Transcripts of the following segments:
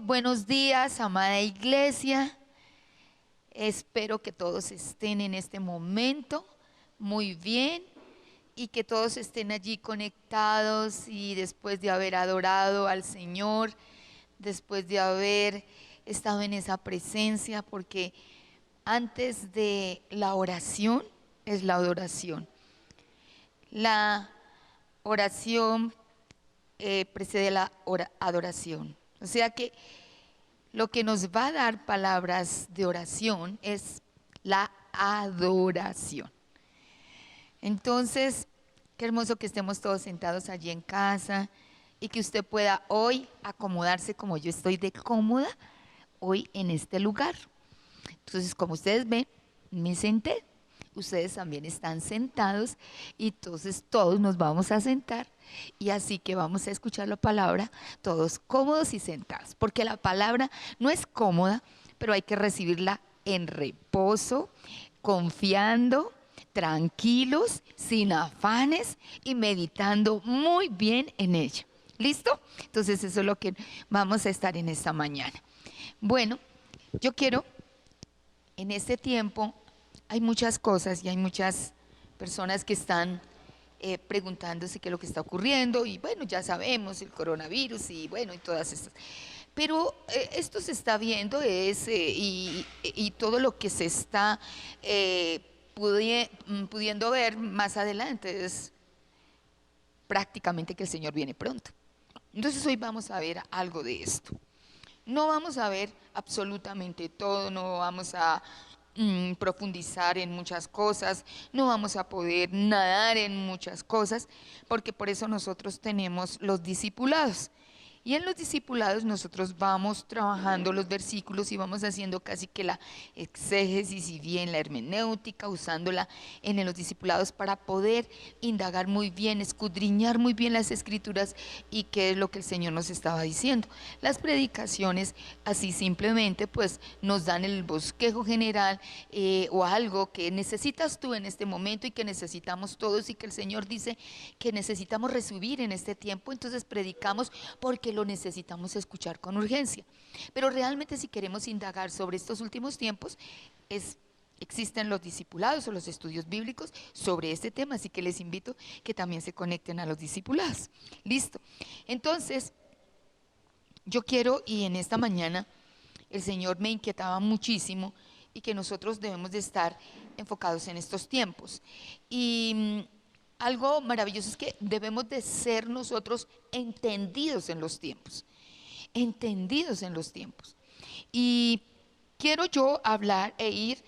buenos días, amada iglesia. Espero que todos estén en este momento muy bien y que todos estén allí conectados y después de haber adorado al Señor, después de haber estado en esa presencia, porque antes de la oración es la adoración. La oración precede la adoración. O sea que lo que nos va a dar palabras de oración es la adoración. Entonces, qué hermoso que estemos todos sentados allí en casa y que usted pueda hoy acomodarse como yo estoy de cómoda hoy en este lugar. Entonces, como ustedes ven, me senté. Ustedes también están sentados y entonces todos nos vamos a sentar y así que vamos a escuchar la palabra todos cómodos y sentados, porque la palabra no es cómoda, pero hay que recibirla en reposo, confiando, tranquilos, sin afanes y meditando muy bien en ella. ¿Listo? Entonces eso es lo que vamos a estar en esta mañana. Bueno, yo quiero en este tiempo. Hay muchas cosas y hay muchas personas que están preguntándose qué es lo que está ocurriendo y bueno, ya sabemos el coronavirus y bueno, y todas estas. Pero esto se está viendo y todo lo que se está pudiendo ver más adelante es prácticamente que el Señor viene pronto. Entonces hoy vamos a ver algo de esto. No vamos a ver absolutamente todo, no vamos a profundizar en muchas cosas, no vamos a poder nadar en muchas cosas, porque por eso nosotros tenemos los discipulados. Y en los discipulados nosotros vamos trabajando los versículos y vamos haciendo casi que la exégesis y bien la hermenéutica, usándola en los discipulados para poder indagar muy bien, escudriñar muy bien las escrituras y qué es lo que el Señor nos estaba diciendo. Las predicaciones así simplemente pues nos dan el bosquejo general o algo que necesitas tú en este momento y que necesitamos todos y que el Señor dice que necesitamos recibir en este tiempo, entonces predicamos porque lo necesitamos escuchar con urgencia. Pero realmente si queremos indagar sobre estos últimos tiempos, existen los discipulados o los estudios bíblicos sobre este tema, así que les invito que también se conecten a los discipulados. Listo. Entonces, yo quiero, y en esta mañana el Señor me inquietaba muchísimo y que nosotros debemos de estar enfocados en estos tiempos. Y algo maravilloso es que debemos de ser nosotros entendidos en los tiempos, entendidos en los tiempos. Y quiero yo hablar e ir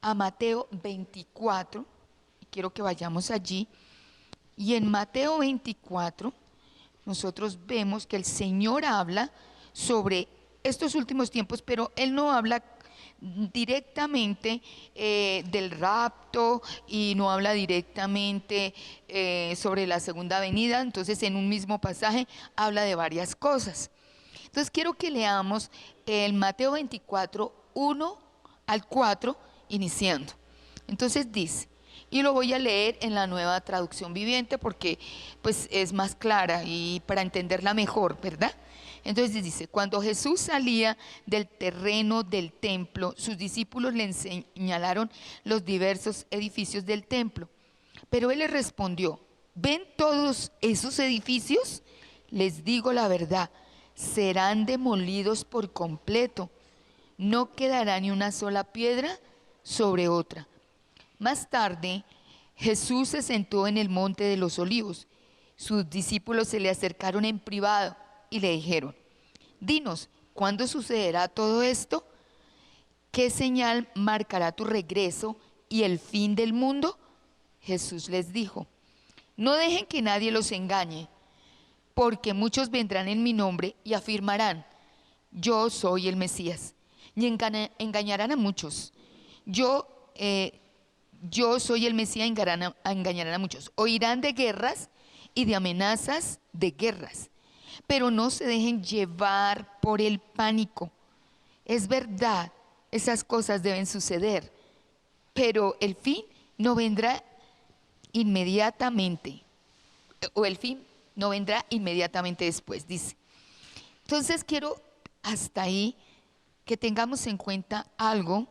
a Mateo 24, y quiero que vayamos allí, y en Mateo 24 nosotros vemos que el Señor habla sobre estos últimos tiempos, pero Él no habla directamente del rapto y no habla directamente sobre la segunda venida. Entonces en un mismo pasaje habla de varias cosas. Entonces quiero que leamos el Mateo 24, 1 al 4 iniciando. Entonces dice, y lo voy a leer en la Nueva Traducción Viviente porque pues es más clara y para entenderla mejor, ¿verdad? Entonces dice, cuando Jesús salía del terreno del templo, sus discípulos le señalaron los diversos edificios del templo. Pero él les respondió, ¿ven todos esos edificios? Les digo la verdad, serán demolidos por completo. No quedará ni una sola piedra sobre otra. Más tarde, Jesús se sentó en el monte de los olivos. Sus discípulos se le acercaron en privado y le dijeron, dinos, ¿cuándo sucederá todo esto? ¿Qué señal marcará tu regreso y el fin del mundo? Jesús les dijo, no dejen que nadie los engañe, porque muchos vendrán en mi nombre y afirmarán, yo soy el Mesías, y engañarán a muchos. Yo soy el Mesías, engañarán a muchos. Oirán de guerras y de amenazas de guerras. Pero no se dejen llevar por el pánico. Es verdad, esas cosas deben suceder, pero el fin no vendrá inmediatamente, o el fin no vendrá inmediatamente después, dice. Entonces quiero hasta ahí que tengamos en cuenta algo,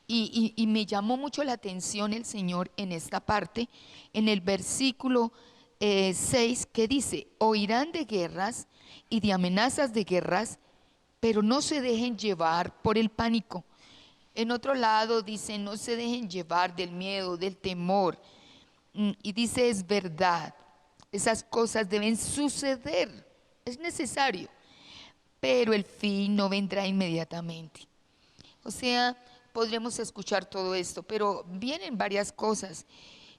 y me llamó mucho la atención el Señor en esta parte, en el versículo 6, que dice: oirán de guerras y de amenazas de guerras, pero no se dejen llevar por el pánico. En otro lado dice: no se dejen llevar del miedo, del temor. Y dice: es verdad, esas cosas deben suceder, es necesario, pero el fin no vendrá inmediatamente. O sea, podremos escuchar todo esto, pero vienen varias cosas.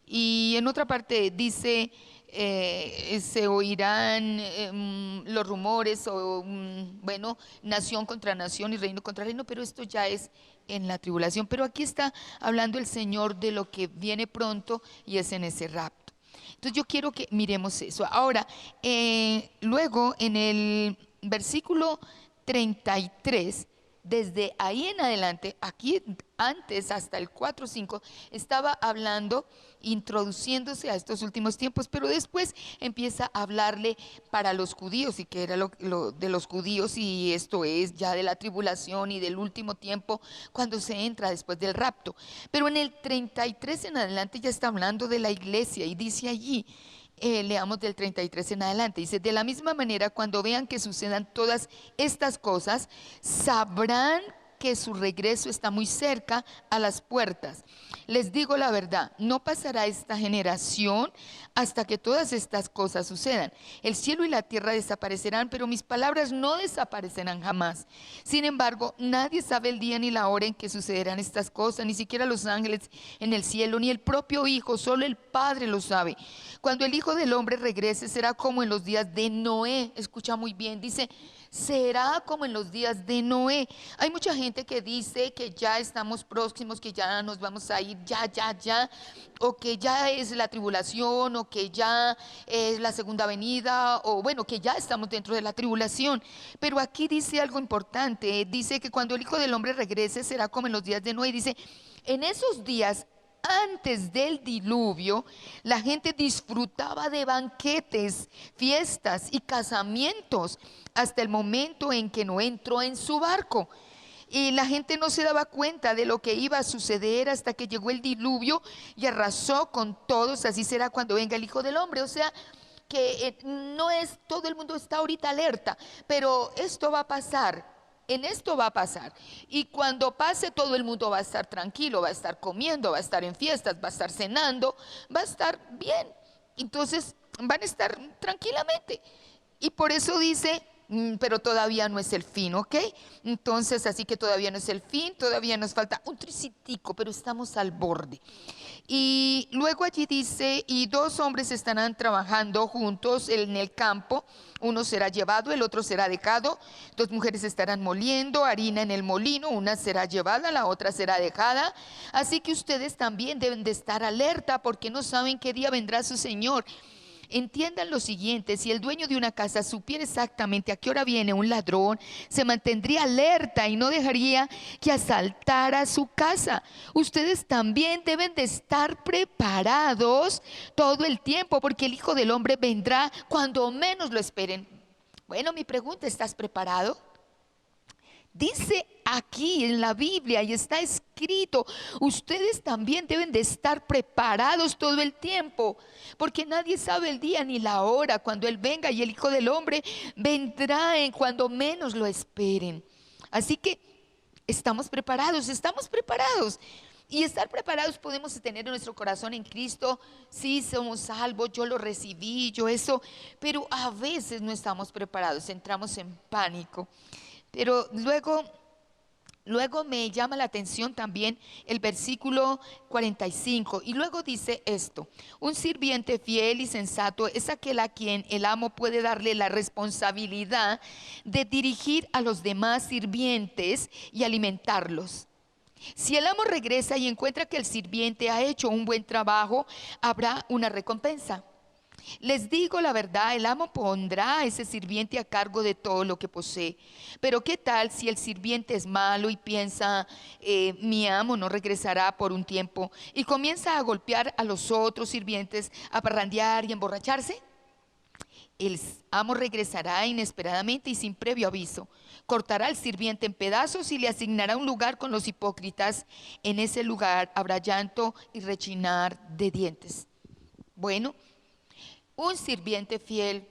Y en otra parte dice: se oirán los rumores, o bueno, nación contra nación y reino contra reino, pero esto ya es en la tribulación. Pero aquí está hablando el Señor de lo que viene pronto, y es en ese rapto. Entonces yo quiero que miremos eso. Ahora, luego en el versículo 33, desde ahí en adelante, aquí antes hasta el 4:5, estaba hablando, introduciéndose a estos últimos tiempos, pero después empieza a hablarle para los judíos, y que era lo de los judíos, y esto es ya de la tribulación y del último tiempo, cuando se entra después del rapto. Pero en el 33 en adelante ya está hablando de la iglesia, y dice allí, leamos del 33 en adelante, dice: de la misma manera, cuando vean que sucedan todas estas cosas, sabrán que su regreso está muy cerca, a las puertas. Les digo la verdad, no pasará esta generación hasta que todas estas cosas sucedan. El cielo y la tierra desaparecerán, pero mis palabras no desaparecerán jamás. Sin embargo, nadie sabe el día ni la hora en que sucederán estas cosas, ni siquiera los ángeles en el cielo, ni el propio Hijo, solo el Padre lo sabe. Cuando el Hijo del Hombre regrese, será como en los días de Noé. Escucha muy bien, dice: será como en los días de Noé. Hay mucha gente que dice que ya estamos próximos, que ya nos vamos a ir, ya, o que ya es la tribulación, o que ya es la segunda venida, o bueno, que ya estamos dentro de la tribulación. Pero aquí dice algo importante, dice que cuando el Hijo del Hombre regrese, será como en los días de Noé. Dice: en esos días antes del diluvio, la gente disfrutaba de banquetes, fiestas y casamientos, hasta el momento en que Noé entró en su barco. Y la gente no se daba cuenta de lo que iba a suceder hasta que llegó el diluvio y arrasó con todos. Así será cuando venga el Hijo del Hombre. O sea, que no es todo el mundo está ahorita alerta, pero esto va a pasar. En esto va a pasar, y cuando pase, todo el mundo va a estar tranquilo, va a estar comiendo, va a estar en fiestas, va a estar cenando, va a estar bien. Entonces van a estar tranquilamente, y por eso dice: pero todavía no es el fin, ¿ok? Entonces, así que todavía no es el fin, todavía nos falta un tricitico, pero estamos al borde. Y luego allí dice: y dos hombres estarán trabajando juntos en el campo, uno será llevado, el otro será dejado. Dos mujeres estarán moliendo harina en el molino, una será llevada, la otra será dejada. Así que ustedes también deben de estar alerta, porque no saben qué día vendrá su Señor. Entiendan lo siguiente: si el dueño de una casa supiera exactamente a qué hora viene un ladrón, se mantendría alerta y no dejaría que asaltara su casa. Ustedes también deben de estar preparados todo el tiempo, porque el Hijo del Hombre vendrá cuando menos lo esperen. Bueno, mi pregunta: ¿estás preparado? Dice aquí en la Biblia, y está escrito, ustedes también deben de estar preparados todo el tiempo, porque nadie sabe el día ni la hora cuando Él venga, y el Hijo del Hombre vendrá en cuando menos lo esperen. Así que estamos preparados, estamos preparados. Y estar preparados podemos tener en nuestro corazón en Cristo: sí, somos salvos, yo lo recibí, yo eso, pero a veces no estamos preparados, entramos en pánico. Pero luego me llama la atención también el versículo 45, y luego dice esto: un sirviente fiel y sensato es aquel a quien el amo puede darle la responsabilidad de dirigir a los demás sirvientes y alimentarlos. Si el amo regresa y encuentra que el sirviente ha hecho un buen trabajo, habrá una recompensa. Les digo la verdad, el amo pondrá a ese sirviente a cargo de todo lo que posee. Pero ¿qué tal si el sirviente es malo y piensa: mi amo no regresará por un tiempo, y comienza a golpear a los otros sirvientes, a parrandear y emborracharse? El amo regresará inesperadamente y sin previo aviso. Cortará al sirviente en pedazos y le asignará un lugar con los hipócritas. En ese lugar habrá llanto y rechinar de dientes. Bueno, un sirviente fiel,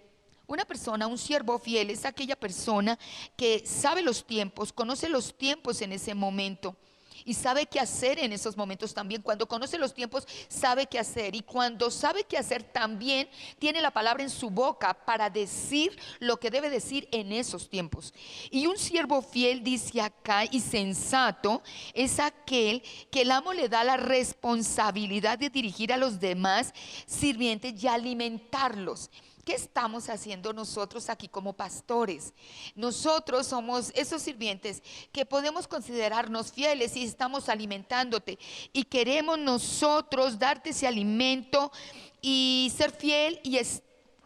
una persona, un siervo fiel, es aquella persona que sabe los tiempos, conoce los tiempos en ese momento y sabe qué hacer en esos momentos también. Cuando conoce los tiempos, sabe qué hacer, y cuando sabe qué hacer también tiene la palabra en su boca para decir lo que debe decir en esos tiempos. Y un siervo fiel, dice acá, y sensato, es aquel que el amo le da la responsabilidad de dirigir a los demás sirvientes y alimentarlos. ¿Qué estamos haciendo nosotros aquí como pastores? Nosotros somos esos sirvientes que podemos considerarnos fieles y estamos alimentándote, y queremos nosotros darte ese alimento y ser fiel y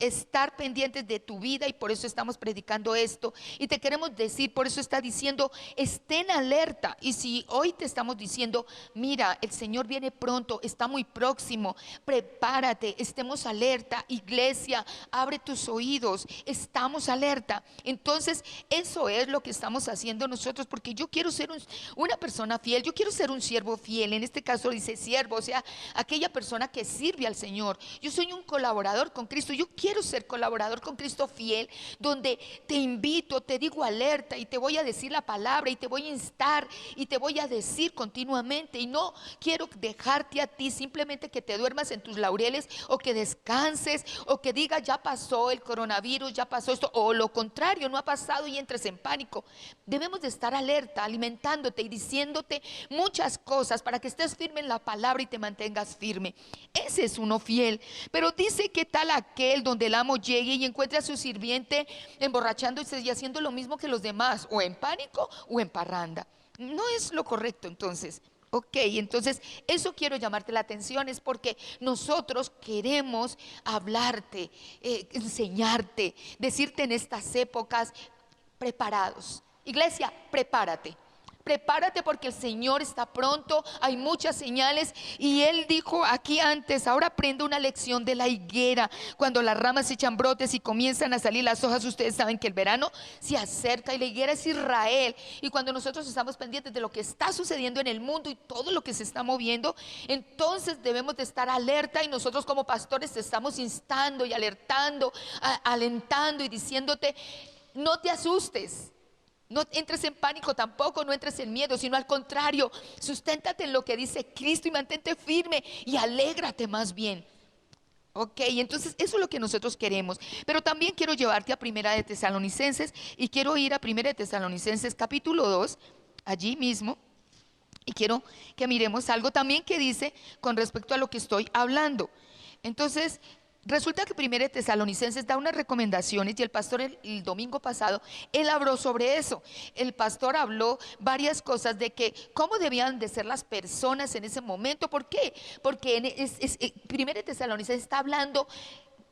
estar pendientes de tu vida, y por eso estamos predicando esto y te queremos decir, por eso está diciendo, estén alerta. Y si hoy te estamos diciendo, mira, el Señor viene pronto, está muy próximo, prepárate, estemos alerta. Iglesia, abre tus oídos, estamos alerta. Entonces eso es lo que estamos haciendo nosotros, porque yo quiero ser una persona fiel, yo quiero ser un siervo fiel. En este caso dice siervo, o sea, aquella persona que sirve al Señor. Yo soy un colaborador con Cristo, yo quiero ser colaborador con Cristo fiel, donde te invito, te digo alerta, y te voy a decir la palabra, y te voy a instar, y te voy a decir continuamente. Y no quiero dejarte a ti simplemente que te duermas en tus laureles, o que descanses, o que digas ya pasó el coronavirus, ya pasó esto, o lo contrario, no ha pasado y entres en pánico. Debemos de estar alerta, alimentándote y diciéndote muchas cosas para que estés firme en la palabra y te mantengas firme. Ese es uno fiel. Pero dice, ¿qué tal aquel donde el amo llegue y encuentre a su sirviente emborrachándose y haciendo lo mismo que los demás, o en pánico o en parranda? No es lo correcto. Entonces, entonces eso quiero llamarte la atención, es porque nosotros queremos hablarte, enseñarte, decirte en estas épocas, preparados. Iglesia, prepárate. Prepárate, porque el Señor está pronto, hay muchas señales. Y Él dijo aquí antes, ahora aprende una lección de la higuera. Cuando las ramas echan brotes y comienzan a salir las hojas, ustedes saben que el verano se acerca, y la higuera es Israel. Y cuando nosotros estamos pendientes de lo que está sucediendo en el mundo y todo lo que se está moviendo, entonces debemos de estar alerta. Y nosotros como pastores te estamos instando y alertando, alentando y diciéndote, no te asustes. No entres en pánico tampoco, no entres en miedo, sino al contrario, susténtate en lo que dice Cristo y mantente firme y alégrate más bien. Entonces eso es lo que nosotros queremos. Pero también quiero llevarte a Primera de Tesalonicenses, y quiero ir a Primera de Tesalonicenses capítulo 2, allí mismo, y quiero que miremos algo también que dice con respecto a lo que estoy hablando. Entonces, resulta que Primera de Tesalonicenses da unas recomendaciones, y el pastor el domingo pasado, él habló sobre eso. El pastor habló varias cosas de que cómo debían de ser las personas en ese momento. ¿Por qué? Porque Primera de Tesalonicenses está hablando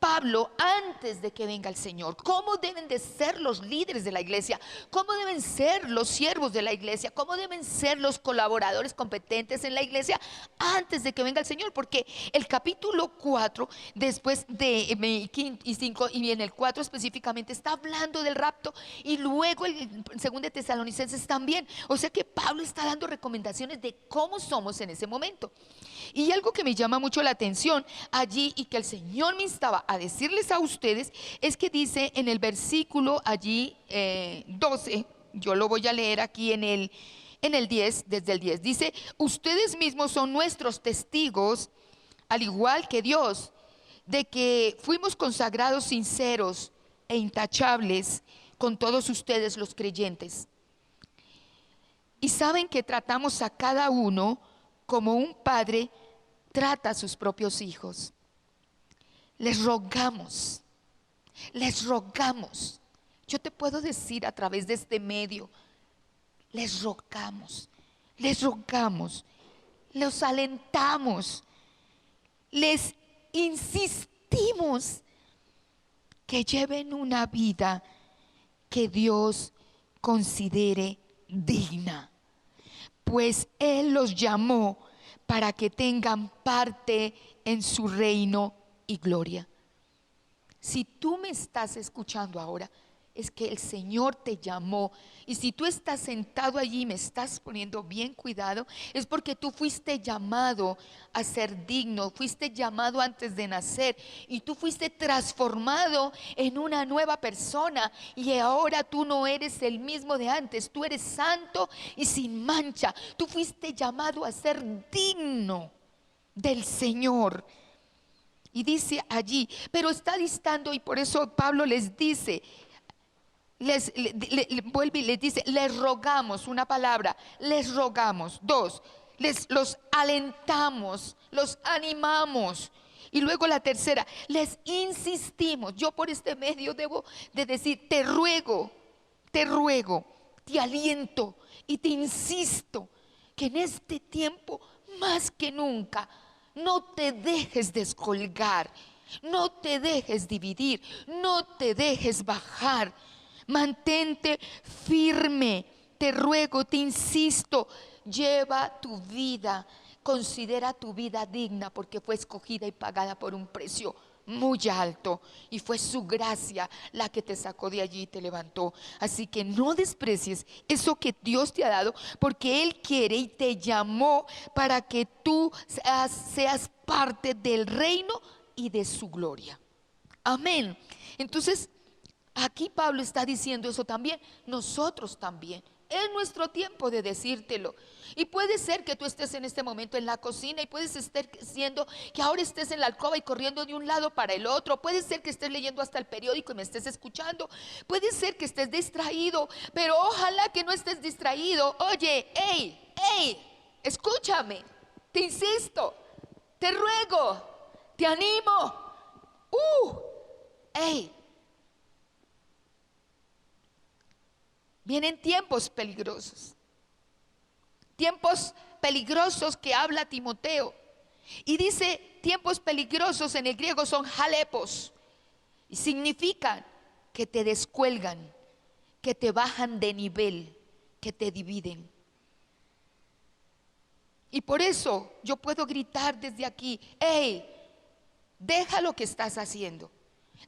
Pablo antes de que venga el Señor. ¿Cómo deben de ser los líderes de la iglesia? ¿Cómo deben ser los siervos de la iglesia? ¿Cómo deben ser los colaboradores competentes en la iglesia antes de que venga el Señor? Porque el capítulo 4, después de 5 y en el 4 específicamente, está hablando del rapto, y luego el 2 de Tesalonicenses también. O sea que Pablo está dando recomendaciones de cómo somos en ese momento. Y algo que me llama mucho la atención allí, y que el Señor me instaba a decirles a ustedes, es que dice en el versículo allí 12, yo lo voy a leer aquí en el 10, desde el 10, dice: ustedes mismos son nuestros testigos, al igual que Dios, de que fuimos consagrados sinceros e intachables con todos ustedes los creyentes. Y saben que tratamos a cada uno como un padre trata a sus propios hijos. Les rogamos, yo te puedo decir a través de este medio, les rogamos, los alentamos, les insistimos que lleven una vida que Dios considere digna, pues Él los llamó para que tengan parte en su reino y gloria. Si tú me estás escuchando ahora, es que el Señor te llamó. Y si tú estás sentado allí y me estás poniendo bien cuidado, es porque tú fuiste llamado a ser digno, fuiste llamado antes de nacer y tú fuiste transformado en una nueva persona. Y ahora tú no eres el mismo de antes, tú eres santo y sin mancha. Tú fuiste llamado a ser digno del Señor. Y dice allí, pero está distando, y por eso Pablo les dice, vuelve y les dice, les rogamos, una palabra, les rogamos. Dos, los alentamos, los animamos. Y luego la tercera, les insistimos. Yo por este medio debo de decir, te ruego, te aliento y te insisto que en este tiempo más que nunca no te dejes descolgar, no te dejes dividir, no te dejes bajar. Mantente firme, te ruego, te insisto, lleva tu vida, considera tu vida digna porque fue escogida y pagada por un precio muy alto y fue su gracia la que te sacó de allí y te levantó. Así que no desprecies eso que Dios te ha dado, porque Él quiere y te llamó para que tú seas parte del reino y de su gloria. Amén. Entonces, aquí Pablo está diciendo eso también, nosotros también. Es nuestro tiempo de decírtelo. Y puede ser que tú estés en este momento en la cocina y puedes estar siendo que ahora estés en la alcoba y corriendo de un lado para el otro. Puede ser que estés leyendo hasta el periódico y me estés escuchando. Puede ser que estés distraído, pero ojalá que no estés distraído. Oye, escúchame, te insisto, te ruego, te animo. Hey, vienen tiempos peligrosos que habla Timoteo. Y dice tiempos peligrosos en el griego son halepos. Y significan que te descuelgan, que te bajan de nivel, que te dividen. Y por eso yo puedo gritar desde aquí, hey, deja lo que estás haciendo.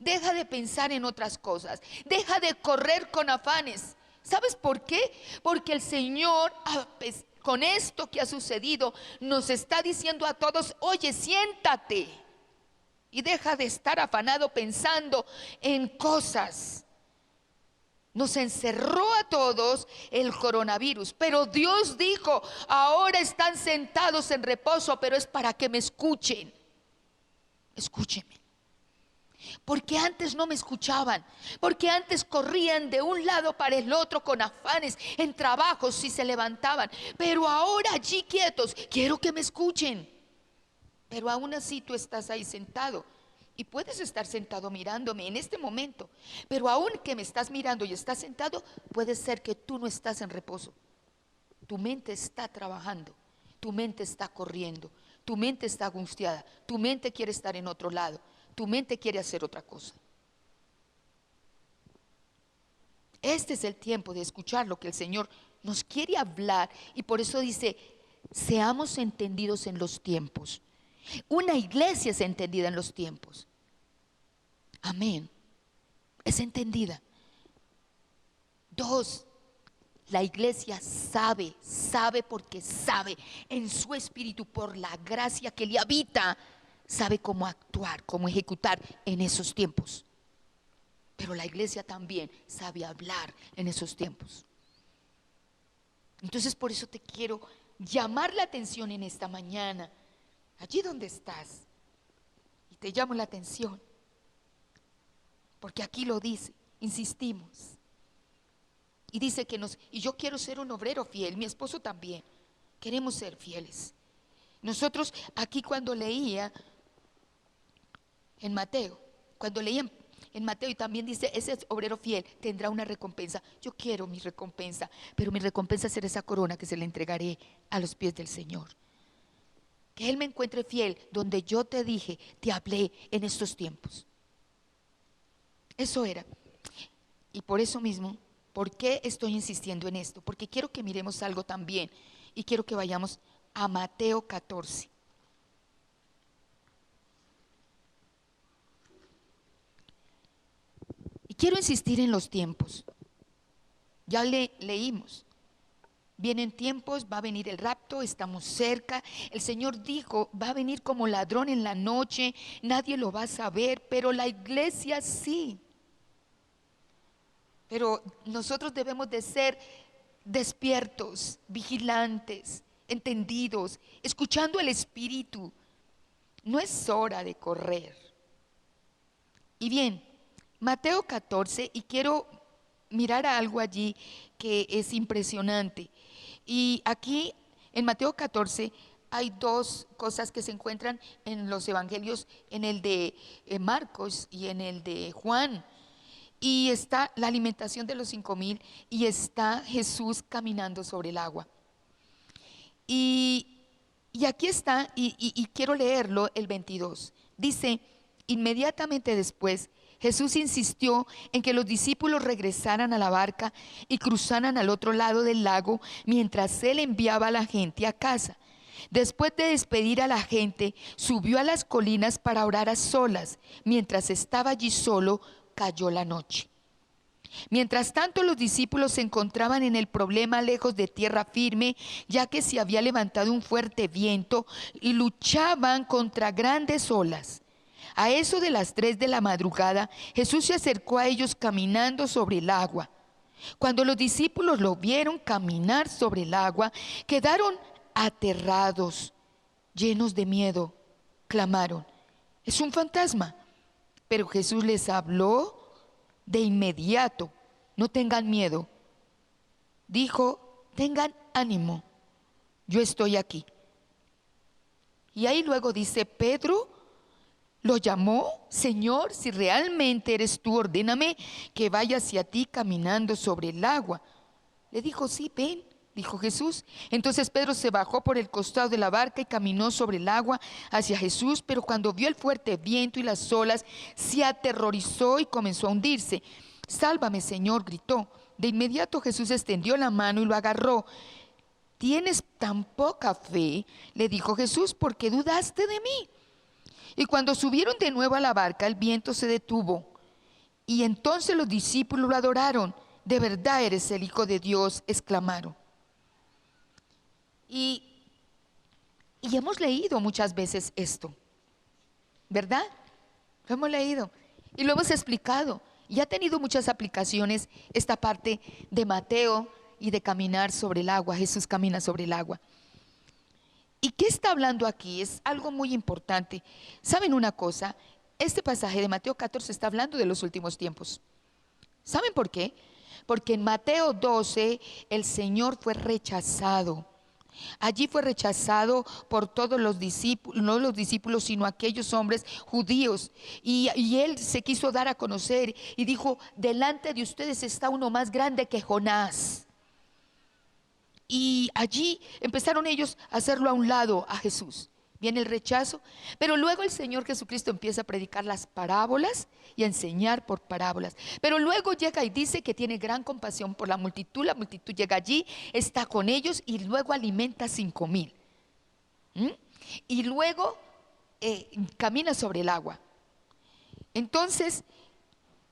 Deja de pensar en otras cosas. Deja de correr con afanes. ¿Sabes por qué? Porque el Señor, con esto que ha sucedido, nos está diciendo a todos, oye, siéntate y deja de estar afanado pensando en cosas. Nos encerró a todos el coronavirus, pero Dios dijo, ahora están sentados en reposo, pero es para que me escuchen. Escúcheme. Porque antes no me escuchaban, porque antes corrían de un lado para el otro con afanes, en trabajos si se levantaban, pero ahora allí quietos, quiero que me escuchen. Pero aún así tú estás ahí sentado y puedes estar sentado mirándome en este momento, pero aún que me estás mirando y estás sentado, puede ser que tú no estás en reposo. Tu mente está trabajando, tu mente está corriendo, tu mente está angustiada, tu mente quiere estar en otro lado. Tu mente quiere hacer otra cosa. Este es el tiempo de escuchar lo que el Señor nos quiere hablar. Y por eso dice, seamos entendidos en los tiempos. Una iglesia es entendida en los tiempos. Amén. Es entendida. Dos, la iglesia sabe porque sabe en su espíritu por la gracia que le habita. Sabe cómo actuar, cómo ejecutar en esos tiempos. Pero la iglesia también sabe hablar en esos tiempos. Entonces por eso te quiero llamar la atención en esta mañana, allí donde estás. Y te llamo la atención, porque aquí lo dice, insistimos. Y dice que y yo quiero ser un obrero fiel, mi esposo también, queremos ser fieles. Nosotros aquí cuando leía en Mateo, cuando leí en Mateo y también dice, ese obrero fiel tendrá una recompensa. Yo quiero mi recompensa, pero mi recompensa será esa corona que se le entregaré a los pies del Señor. Que Él me encuentre fiel donde yo te dije, te hablé en estos tiempos. Eso era. Y por eso mismo, ¿por qué estoy insistiendo en esto? Porque quiero que miremos algo también y quiero que vayamos a Mateo 14. quiero insistir en los tiempos. Ya leímos. Vienen tiempos, va a venir el rapto, estamos cerca. El Señor dijo, va a venir como ladrón en la noche, nadie lo va a saber, pero la iglesia sí. Pero nosotros debemos de ser despiertos, vigilantes, entendidos, escuchando el Espíritu. No es hora de correr. Y bien, Mateo 14, y quiero mirar algo allí que es impresionante. Y aquí en Mateo 14 hay dos cosas que se encuentran en los evangelios, en el de Marcos y en el de Juan. Y está la alimentación de los 5,000 y está Jesús caminando sobre el agua. Y aquí está, y quiero leerlo, el 22. Dice, inmediatamente después, Jesús insistió en que los discípulos regresaran a la barca y cruzaran al otro lado del lago mientras él enviaba a la gente a casa. Después de despedir a la gente, subió a las colinas para orar a solas. Mientras estaba allí solo, cayó la noche. Mientras tanto, los discípulos se encontraban en el problema lejos de tierra firme, ya que se había levantado un fuerte viento y luchaban contra grandes olas. A eso de las 3 de la madrugada, Jesús se acercó a ellos caminando sobre el agua. Cuando los discípulos lo vieron caminar sobre el agua, quedaron aterrados, llenos de miedo. Clamaron, es un fantasma. Pero Jesús les habló de inmediato. No tengan miedo. Dijo, tengan ánimo, yo estoy aquí. Y ahí luego dice, Pedro lo llamó, Señor, si realmente eres tú, ordéname que vaya hacia ti caminando sobre el agua. Le dijo, sí, ven, dijo Jesús. Entonces Pedro se bajó por el costado de la barca y caminó sobre el agua hacia Jesús, pero cuando vio el fuerte viento y las olas, se aterrorizó y comenzó a hundirse. Sálvame, Señor, gritó. De inmediato Jesús extendió la mano y lo agarró. ¿Tienes tan poca fe?, le dijo Jesús, ¿por qué dudaste de mí? Y cuando subieron de nuevo a la barca, el viento se detuvo. Y entonces los discípulos lo adoraron. De verdad eres el Hijo de Dios, exclamaron. Y hemos leído muchas veces esto, ¿verdad? Lo hemos leído y lo hemos explicado. Y ha tenido muchas aplicaciones esta parte de Mateo y de caminar sobre el agua. Jesús camina sobre el agua. ¿Y qué está hablando aquí? Es algo muy importante. ¿Saben una cosa? Este pasaje de Mateo 14 está hablando de los últimos tiempos. ¿Saben por qué? Porque en Mateo 12 el Señor fue rechazado. Allí fue rechazado por todos los discípulos, no los discípulos, sino aquellos hombres judíos. Y él se quiso dar a conocer y dijo, delante de ustedes está uno más grande que Jonás. Y allí empezaron ellos a hacerlo a un lado a Jesús. Viene el rechazo, pero luego el Señor Jesucristo empieza a predicar las parábolas y a enseñar por parábolas. Pero luego llega y dice que tiene gran compasión por la multitud llega allí, está con ellos y luego alimenta 5,000. Y luego camina sobre el agua. Entonces,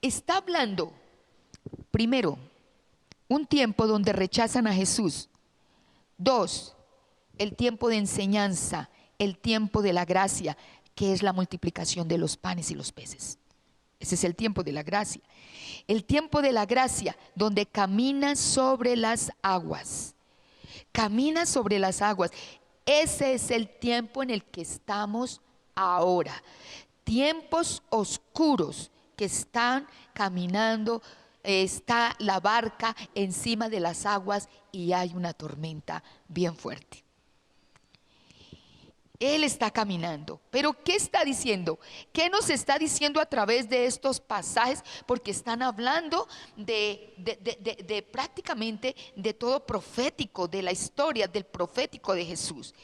está hablando, primero, un tiempo donde rechazan a Jesús. 2, el tiempo de enseñanza, el tiempo de la gracia, que es la multiplicación de los panes y los peces. Ese es el tiempo de la gracia. El tiempo de la gracia, donde camina sobre las aguas. Camina sobre las aguas. Ese es el tiempo en el que estamos ahora. Tiempos oscuros que están caminando. Está la barca encima de las aguas y hay una tormenta bien fuerte. Él está caminando, pero ¿qué está diciendo? ¿Qué nos está diciendo a través de estos pasajes? Porque están hablando de prácticamente de todo profético, de la historia del profético de Jesús,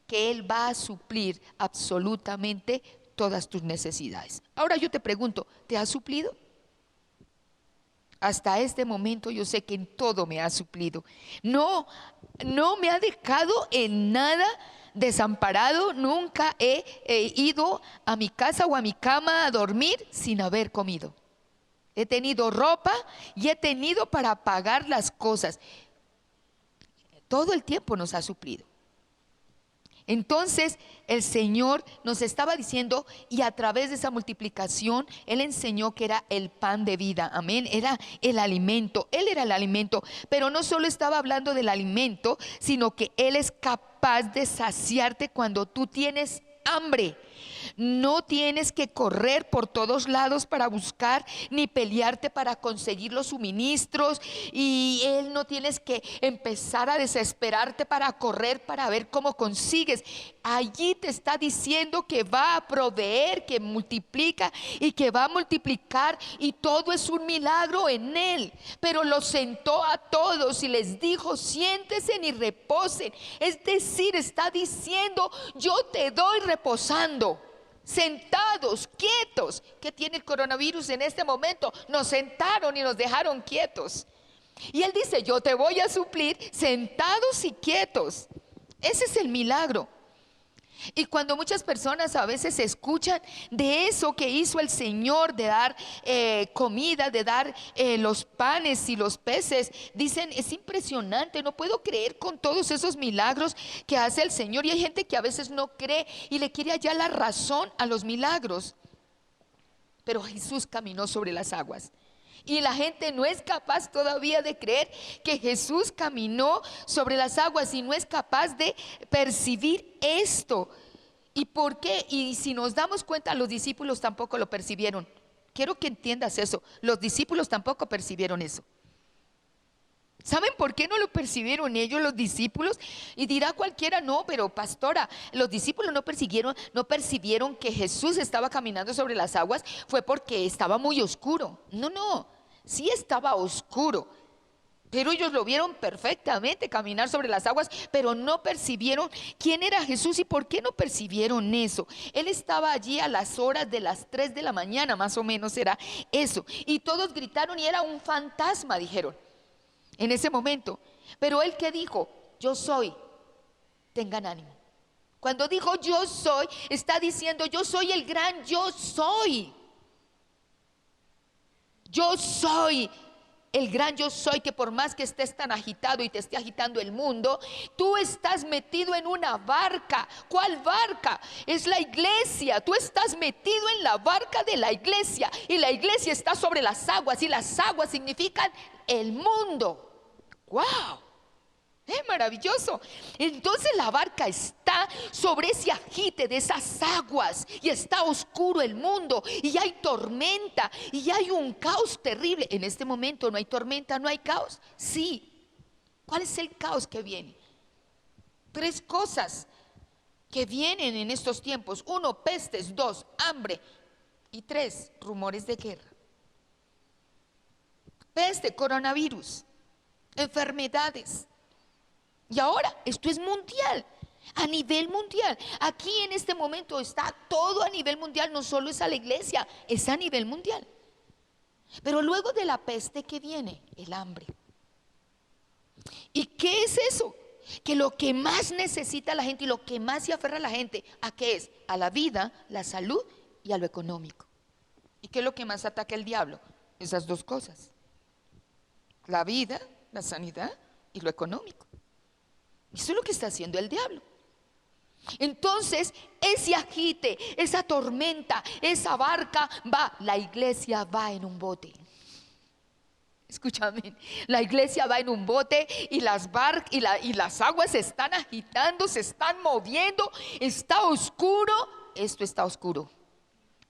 que Él va a suplir absolutamente todas tus necesidades. Ahora yo te pregunto, ¿te ha suplido? Hasta este momento yo sé que en todo me ha suplido. No me ha dejado en nada desamparado. Nunca he ido a mi casa o a mi cama a dormir sin haber comido. he tenido ropa y he tenido para pagar las cosas. Todo el tiempo nos ha suplido. Entonces el Señor nos estaba diciendo, y a través de esa multiplicación Él enseñó que era el pan de vida, amén, era el alimento, Él era el alimento. Pero no solo estaba hablando del alimento, sino que Él es capaz de saciarte cuando tú tienes hambre. No tienes que correr por todos lados para buscar, ni pelearte para conseguir los suministros, y Él no tienes que empezar a desesperarte para correr para ver cómo consigues. Allí te está diciendo que va a proveer, que multiplica y que va a multiplicar, y todo es un milagro en Él. Pero los sentó a todos y les dijo: siéntense y reposen. Es decir, está diciendo: yo te doy reposando, sentados, quietos. ¿Qué tiene el coronavirus en este momento? Nos sentaron y nos dejaron quietos. Y Él dice: yo te voy a suplir sentados y quietos. Ese es el milagro. Y cuando muchas personas a veces escuchan de eso que hizo el Señor, de dar comida, de dar los panes y los peces, dicen: es impresionante, no puedo creer con todos esos milagros que hace el Señor. Y hay gente que a veces no cree y le quiere hallar la razón a los milagros. Pero Jesús caminó sobre las aguas. Y la gente no es capaz todavía de creer que Jesús caminó sobre las aguas, y no es capaz de percibir esto. ¿Y por qué? Y si nos damos cuenta, los discípulos tampoco lo percibieron. Quiero que entiendas eso. Los discípulos tampoco percibieron eso. ¿Saben por qué no lo percibieron ellos, los discípulos? Y dirá cualquiera: no, pero pastora, los discípulos no percibieron que Jesús estaba caminando sobre las aguas, fue porque estaba muy oscuro. No, sí estaba oscuro, pero ellos lo vieron perfectamente caminar sobre las aguas, pero no percibieron quién era Jesús. ¿Y por qué no percibieron eso? Él estaba allí a las horas de las 3 de la mañana, más o menos era eso, y todos gritaron: y era un fantasma, dijeron en ese momento. Pero Él, ¿qué dijo? Yo soy, tengan ánimo. Cuando dijo yo soy, está diciendo: yo soy el gran yo soy. Yo soy el gran yo soy, que por más que estés tan agitado y te esté agitando el mundo, tú estás metido en una barca. ¿Cuál barca? Es la iglesia. Tú estás metido en la barca de la iglesia, y la iglesia está sobre las aguas, y las aguas significan el mundo. ¡Wow! Maravilloso. Entonces la barca está sobre ese agite de esas aguas, y está oscuro el mundo, y hay tormenta, y hay un caos terrible. En este momento no hay tormenta, no hay caos. Sí. ¿Cuál es el caos que viene? 3 cosas que vienen en estos tiempos: 1, pestes; 2, hambre; y 3, rumores de guerra. Peste, coronavirus, enfermedades. Y ahora esto es mundial, a nivel mundial. Aquí en este momento está todo a nivel mundial, no solo es a la iglesia, es a nivel mundial. Pero luego de la peste, ¿qué viene? El hambre. ¿Y qué es eso? Que lo que más necesita la gente y lo que más se aferra a la gente, ¿a qué es? A la vida, la salud y a lo económico. ¿Y qué es lo que más ataca el diablo? Esas 2 cosas: la vida, la sanidad y lo económico. Eso es lo que está haciendo el diablo. Entonces ese agite, esa tormenta, esa barca va, la iglesia va en un bote. Escúchame, la iglesia va en un bote, y las aguas se están agitando, se están moviendo, está oscuro. Esto está oscuro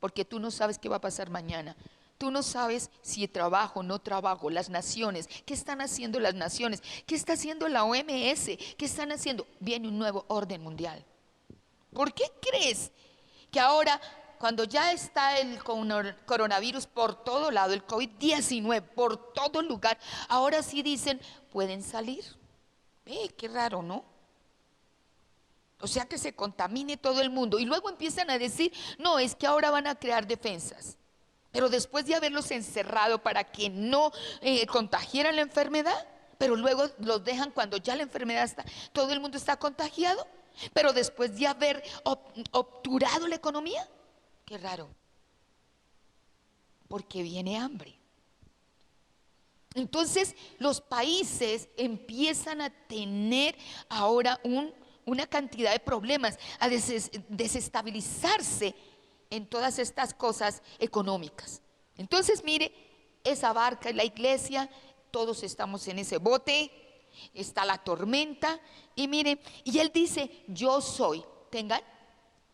porque tú no sabes qué va a pasar mañana. Tú no sabes si trabajo o no trabajo. Las naciones, ¿qué están haciendo las naciones? ¿Qué está haciendo la OMS? ¿Qué están haciendo? Viene un nuevo orden mundial. ¿Por qué crees que ahora, cuando ya está el coronavirus por todo lado, el COVID-19 por todo lugar, ahora sí dicen: pueden salir? Qué raro, ¿no? O sea, que se contamine todo el mundo, y luego empiezan a decir: no, es que ahora van a crear defensas. Pero después de haberlos encerrado para que no contagiaran la enfermedad, pero luego los dejan cuando ya la enfermedad está, todo el mundo está contagiado. Pero después de haber obturado la economía, qué raro, porque viene hambre. Entonces los países empiezan a tener ahora una cantidad de problemas, a desestabilizarse en todas estas cosas económicas. Entonces mire, esa barca es la iglesia, todos estamos en ese bote, está la tormenta y mire, y él dice, yo soy, tengan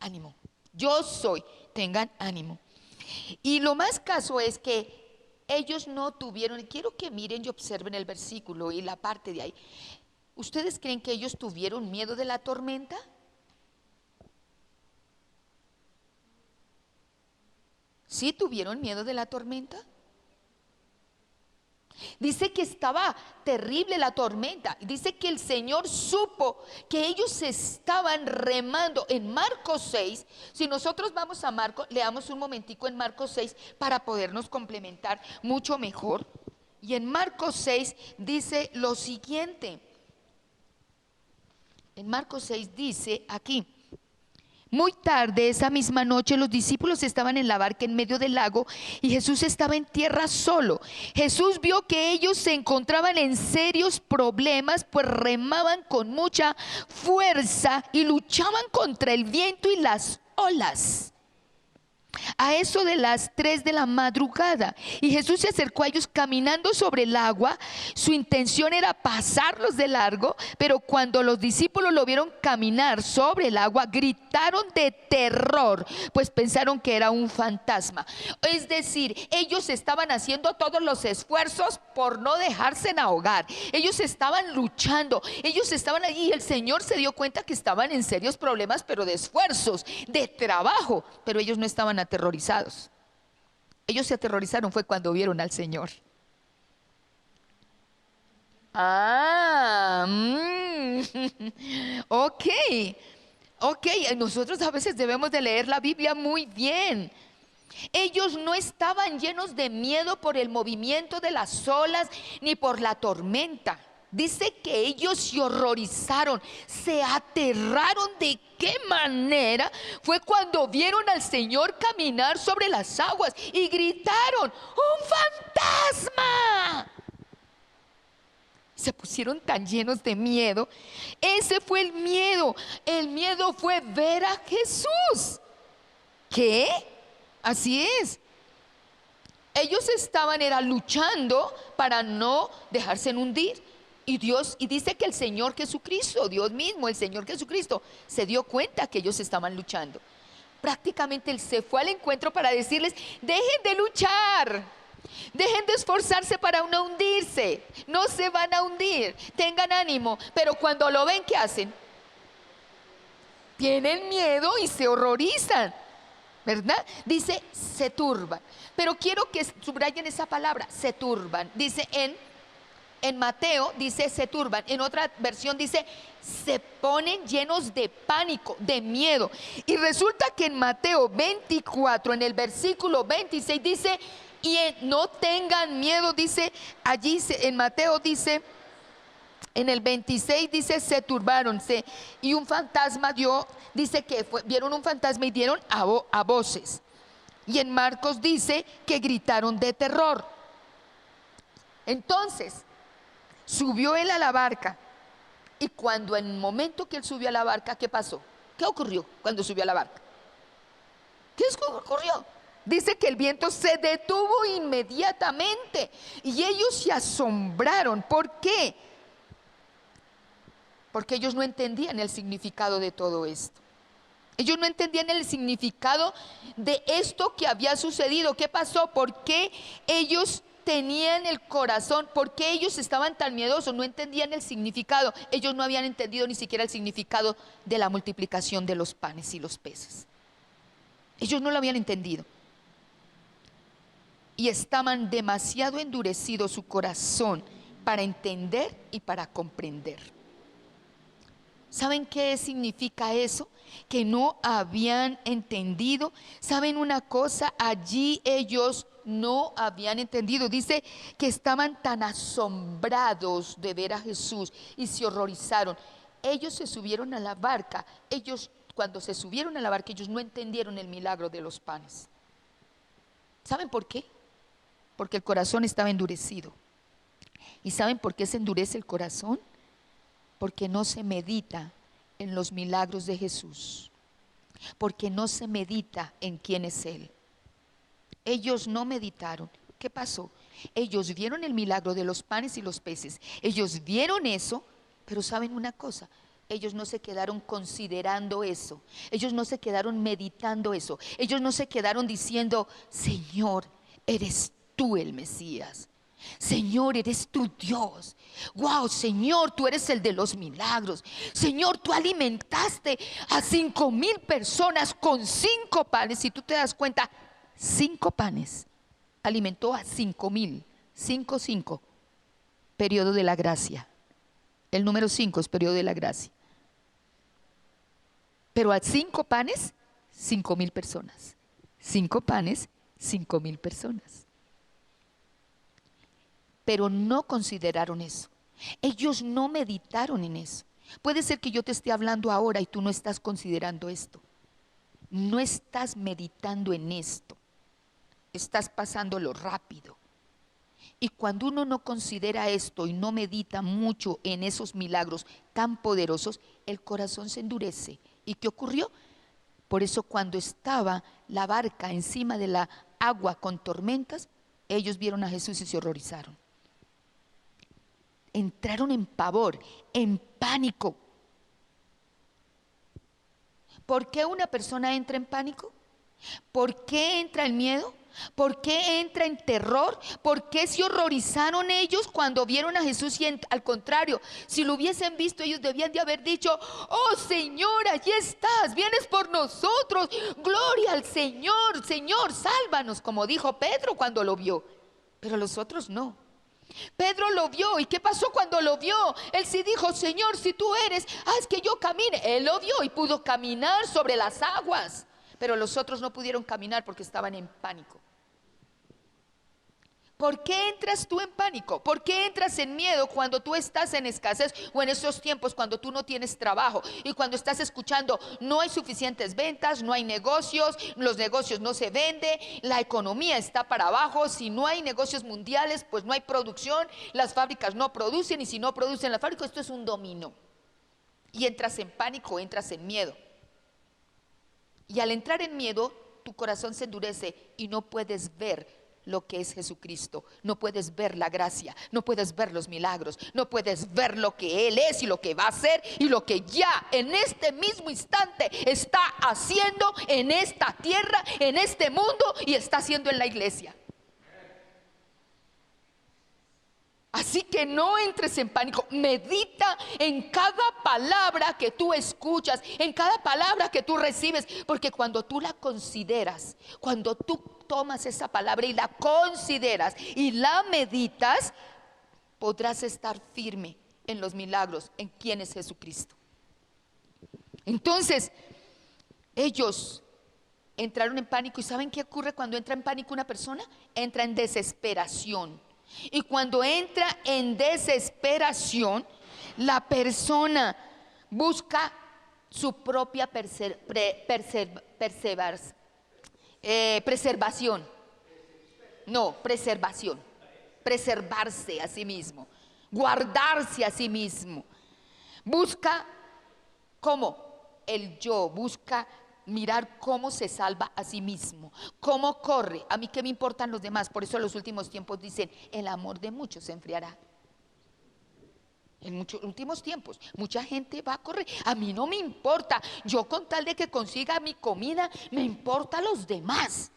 ánimo, yo soy, tengan ánimo. Y lo más caso es que ellos no tuvieron, quiero que miren y observen el versículo y la parte de ahí. ¿Ustedes creen que ellos tuvieron miedo de la tormenta? ¿Sí tuvieron miedo de la tormenta? Dice que estaba terrible la tormenta. Dice que el Señor supo que ellos estaban remando en Marcos 6. Si nosotros vamos a Marcos, leamos un momentico en Marcos 6 para podernos complementar mucho mejor. Y en Marcos 6 dice lo siguiente. En Marcos 6 dice aquí: muy tarde esa misma noche los discípulos estaban en la barca en medio del lago y Jesús estaba en tierra solo. Jesús vio que ellos se encontraban en serios problemas, pues remaban con mucha fuerza y luchaban contra el viento y las olas. A eso de las 3 de la madrugada, y Jesús se acercó a ellos caminando sobre el agua. Su intención era pasarlos de largo, pero cuando los discípulos lo vieron caminar sobre el agua, gritaron de terror, pues pensaron que era un fantasma. Es decir, ellos estaban haciendo todos los esfuerzos por no dejarse ahogar. Ellos estaban luchando, ellos estaban allí, y el Señor se dio cuenta que estaban en serios problemas, pero de esfuerzos, de trabajo, pero ellos no estaban aterrorizados. Ellos se aterrorizaron fue cuando vieron al Señor. Ok, nosotros a veces debemos de leer la Biblia muy bien. Ellos no estaban llenos de miedo por el movimiento de las olas ni por la tormenta. Dice que ellos se horrorizaron, se aterraron. ¿De qué manera? Fue cuando vieron al Señor caminar sobre las aguas y gritaron: ¡un fantasma! Se pusieron tan llenos de miedo. Ese fue el miedo. El miedo fue ver a Jesús. ¿Qué? Así es. Ellos estaban luchando para no dejarse hundir. Y dice que el Señor Jesucristo, Dios mismo, el Señor Jesucristo, se dio cuenta que ellos estaban luchando. Prácticamente Él se fue al encuentro para decirles: dejen de luchar, dejen de esforzarse para no hundirse, no se van a hundir, tengan ánimo. Pero cuando lo ven, ¿qué hacen? Tienen miedo y se horrorizan, ¿verdad? Dice, se turban. Pero quiero que subrayen esa palabra, se turban. Dice en Mateo, dice se turban. En otra versión dice se ponen llenos de pánico, de miedo. Y resulta que en Mateo 24, en el versículo 26 dice: y no tengan miedo. Dice allí, en Mateo dice, en el 26 dice se turbaron, y un fantasma dice que vieron un fantasma y dieron a voces. Y en Marcos dice que gritaron de terror. Entonces subió él a la barca, y cuando en el momento que él subió a la barca, ¿qué pasó? ¿Qué ocurrió cuando subió a la barca? ¿Qué ocurrió? Dice que el viento se detuvo inmediatamente y ellos se asombraron. ¿Por qué? Porque ellos no entendían el significado de todo esto. Ellos no entendían el significado de esto que había sucedido. ¿Qué pasó? ¿Por qué ellos tenían el corazón? ¿Por qué ellos estaban tan miedosos? No entendían el significado. Ellos no habían entendido ni siquiera el significado de la multiplicación de los panes y los peces. Ellos no lo habían entendido. Y estaban demasiado endurecidos su corazón para entender y para comprender. ¿Saben qué significa eso? Que no habían entendido. ¿Saben una cosa? Allí ellos no habían entendido. Dice que estaban tan asombrados de ver a Jesús y se horrorizaron. Ellos se subieron a la barca. Cuando se subieron a la barca, ellos no entendieron el milagro de los panes. ¿Saben por qué? Porque el corazón estaba endurecido. ¿Y saben por qué se endurece el corazón? Porque no se medita en los milagros de Jesús, porque no se medita en quién es Él. Ellos no meditaron. ¿Qué pasó? Ellos vieron el milagro de los panes y los peces. Ellos vieron eso, pero ¿saben una cosa? Ellos no se quedaron considerando eso. Ellos no se quedaron meditando eso. Ellos no se quedaron diciendo: Señor, eres tú el Mesías. Señor, eres tu Dios. Wow, Señor, tú eres el de los milagros. Señor, tú alimentaste a 5,000 personas con 5 panes. Si tú te das cuenta, 5 panes alimentó a 5,000. 5, 5, periodo de la gracia. El número 5 es periodo de la gracia. Pero a 5 panes, 5,000 personas. 5 panes, 5,000 personas. Pero no consideraron eso. Ellos no meditaron en eso. Puede ser que yo te esté hablando ahora y tú no estás considerando esto. No estás meditando en esto. Estás pasándolo rápido. Y cuando uno no considera esto y no medita mucho en esos milagros tan poderosos, el corazón se endurece. ¿Y qué ocurrió? Por eso cuando estaba la barca encima de la agua con tormentas, ellos vieron a Jesús y se horrorizaron. Entraron en pavor, en pánico. ¿Por qué una persona entra en pánico? ¿Por qué entra en miedo? ¿Por qué entra en terror? ¿Por qué se horrorizaron ellos cuando vieron a Jesús? Y al contrario, si lo hubiesen visto, ellos debían de haber dicho: oh Señor, allí estás, vienes por nosotros, gloria al Señor, Señor, sálvanos, como dijo Pedro cuando lo vio. Pero los otros no. Pedro lo vio, ¿y qué pasó cuando lo vio? Él sí dijo: Señor, si tú eres, haz que yo camine. Él lo vio y pudo caminar sobre las aguas, pero los otros no pudieron caminar porque estaban en pánico. ¿Por qué entras tú en pánico? ¿Por qué entras en miedo cuando tú estás en escasez o en esos tiempos cuando tú no tienes trabajo y cuando estás escuchando: no hay suficientes ventas, no hay negocios, los negocios no se venden, la economía está para abajo, si no hay negocios mundiales pues no hay producción, las fábricas no producen y si no producen las fábricas esto es un dominó? Y entras en pánico, entras en miedo. Y al entrar en miedo tu corazón se endurece y no puedes ver lo que es Jesucristo, no puedes ver la gracia, no puedes ver los milagros, no puedes ver lo que Él es y lo que va a hacer y lo que ya en este mismo instante está haciendo en esta tierra, en este mundo y está haciendo en la iglesia. Así que no entres en pánico, medita en cada palabra que tú escuchas, en cada palabra que tú recibes, porque cuando tú la consideras, cuando tú tomas esa palabra y la consideras y la meditas, podrás estar firme en los milagros, en quién es Jesucristo. Entonces, ellos entraron en pánico. ¿Y saben qué ocurre cuando entra en pánico una persona? Entra en desesperación. Y cuando entra en desesperación, la persona busca su propia preservación. No, preservación. Preservarse a sí mismo, guardarse a sí mismo. Busca ¿cómo? El yo, busca mirar cómo se salva a sí mismo, cómo corre. A mí qué me importan los demás. Por eso en los últimos tiempos dicen: el amor de muchos se enfriará. En muchos últimos tiempos mucha gente va a correr. A mí no me importa, yo con tal de que consiga mi comida, me importa a los demás.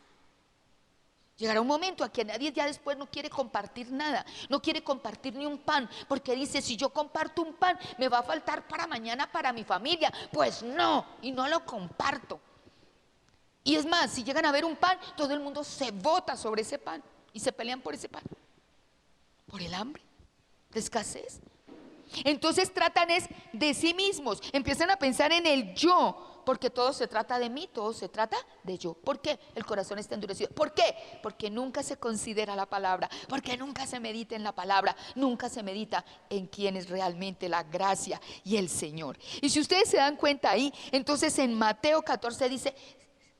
Llegará un momento a que nadie ya después no quiere compartir nada, no quiere compartir ni un pan, porque dice: si yo comparto un pan, me va a faltar para mañana para mi familia. Pues no, y no lo comparto. Y es más, si llegan a ver un pan, todo el mundo se bota sobre ese pan y se pelean por ese pan, por el hambre, de escasez. Entonces tratan es de sí mismos, empiezan a pensar en el yo, porque todo se trata de mí, todo se trata de yo. ¿Por qué? El corazón está endurecido. ¿Por qué? Porque nunca se considera la palabra, porque nunca se medita en la palabra, nunca se medita en quién es realmente la gracia y el Señor. Y si ustedes se dan cuenta ahí, entonces en Mateo 14 dice: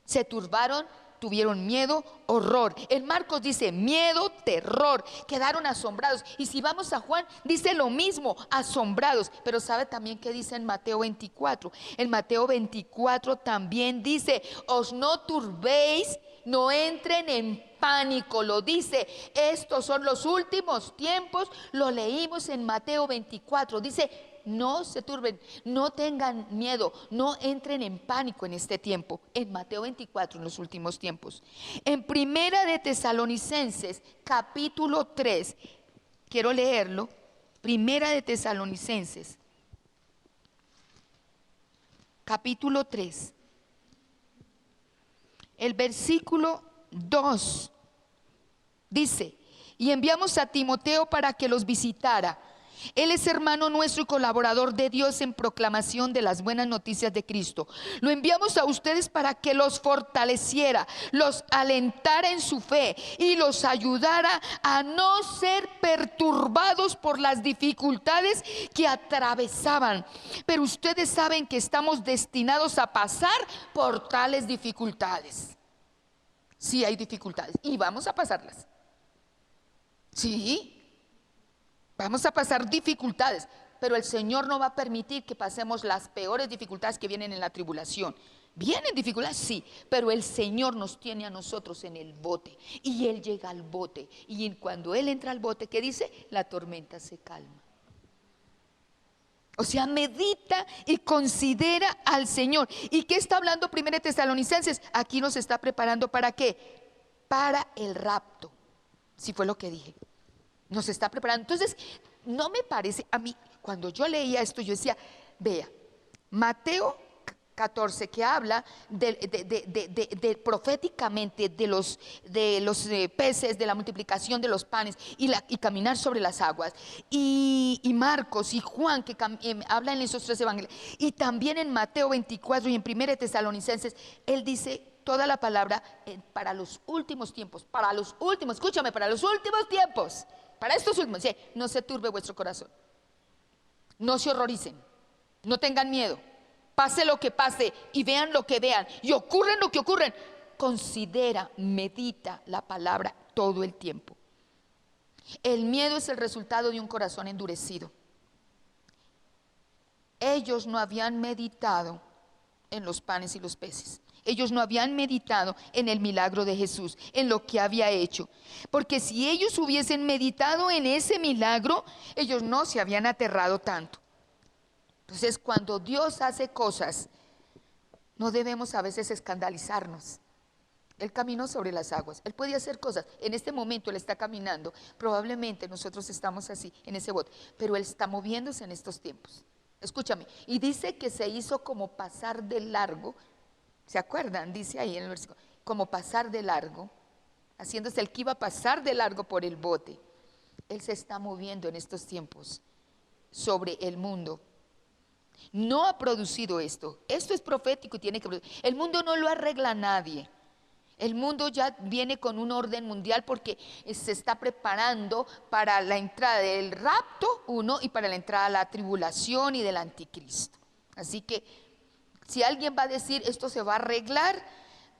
se turbaron tuvieron miedo, horror. En Marcos dice miedo, terror, quedaron asombrados. Y si vamos a Juan, dice lo mismo, asombrados. Pero ¿sabe también qué dice en Mateo 24? En Mateo 24 también dice, os no turbéis, no entren en pánico, lo dice. Estos son los últimos tiempos, lo leímos en Mateo 24, dice, no se turben, no tengan miedo, no entren en pánico en este tiempo. En Mateo 24, en los últimos tiempos. En Primera de Tesalonicenses, capítulo 3, quiero leerlo. Primera de Tesalonicenses, capítulo 3, el versículo 2 dice: y enviamos a Timoteo para que los visitara. Él es hermano nuestro y colaborador de Dios en proclamación de las buenas noticias de Cristo. Lo enviamos a ustedes para que los fortaleciera, los alentara en su fe y los ayudara a no ser perturbados por las dificultades que atravesaban. Pero ustedes saben que estamos destinados a pasar por tales dificultades. Sí, hay dificultades y vamos a pasarlas. Sí, vamos a pasar dificultades, pero el Señor no va a permitir que pasemos las peores dificultades que vienen en la tribulación. Vienen dificultades, sí, pero el Señor nos tiene a nosotros en el bote y Él llega al bote. Y cuando Él entra al bote, ¿qué dice? La tormenta se calma. O sea, medita y considera al Señor. ¿Y qué está hablando 1 Tesalonicenses? Aquí nos está preparando ¿para qué? Para el rapto. Si fue lo que dije. Nos está preparando. Entonces, no me parece, a mí, cuando yo leía esto, yo decía, vea, Mateo 14, que habla de proféticamente de los peces, de la multiplicación de los panes y caminar sobre las aguas. Y Marcos y Juan, que habla en esos tres evangelios. Y también en Mateo 24 y en 1 Tesalonicenses, él dice toda la palabra para los últimos tiempos, para los últimos, escúchame, para los últimos tiempos. Para estos últimos, sí, no se turbe vuestro corazón, no se horroricen, no tengan miedo, pase lo que pase y vean lo que vean y ocurren lo que ocurren. Considera, medita la palabra todo el tiempo. El miedo es el resultado de un corazón endurecido. Ellos no habían meditado en los panes y los peces. Ellos no habían meditado en el milagro de Jesús, en lo que había hecho. Porque si ellos hubiesen meditado en ese milagro, ellos no se habían aterrado tanto. Entonces, cuando Dios hace cosas, no debemos a veces escandalizarnos. Él caminó sobre las aguas, Él podía hacer cosas. En este momento Él está caminando. Probablemente nosotros estamos así, en ese bote, pero Él está moviéndose en estos tiempos. Escúchame, y dice que se hizo como pasar de largo. ¿Se acuerdan? Dice ahí en el versículo, como pasar de largo, haciéndose el que iba a pasar de largo por el bote. Él se está moviendo en estos tiempos sobre el mundo. No ha producido esto. Esto es profético y tiene que producir. El mundo no lo arregla nadie. El mundo ya viene con un orden mundial porque se está preparando para la entrada del rapto, uno, y para la entrada a la tribulación y del anticristo. Así que si alguien va a decir esto se va a arreglar,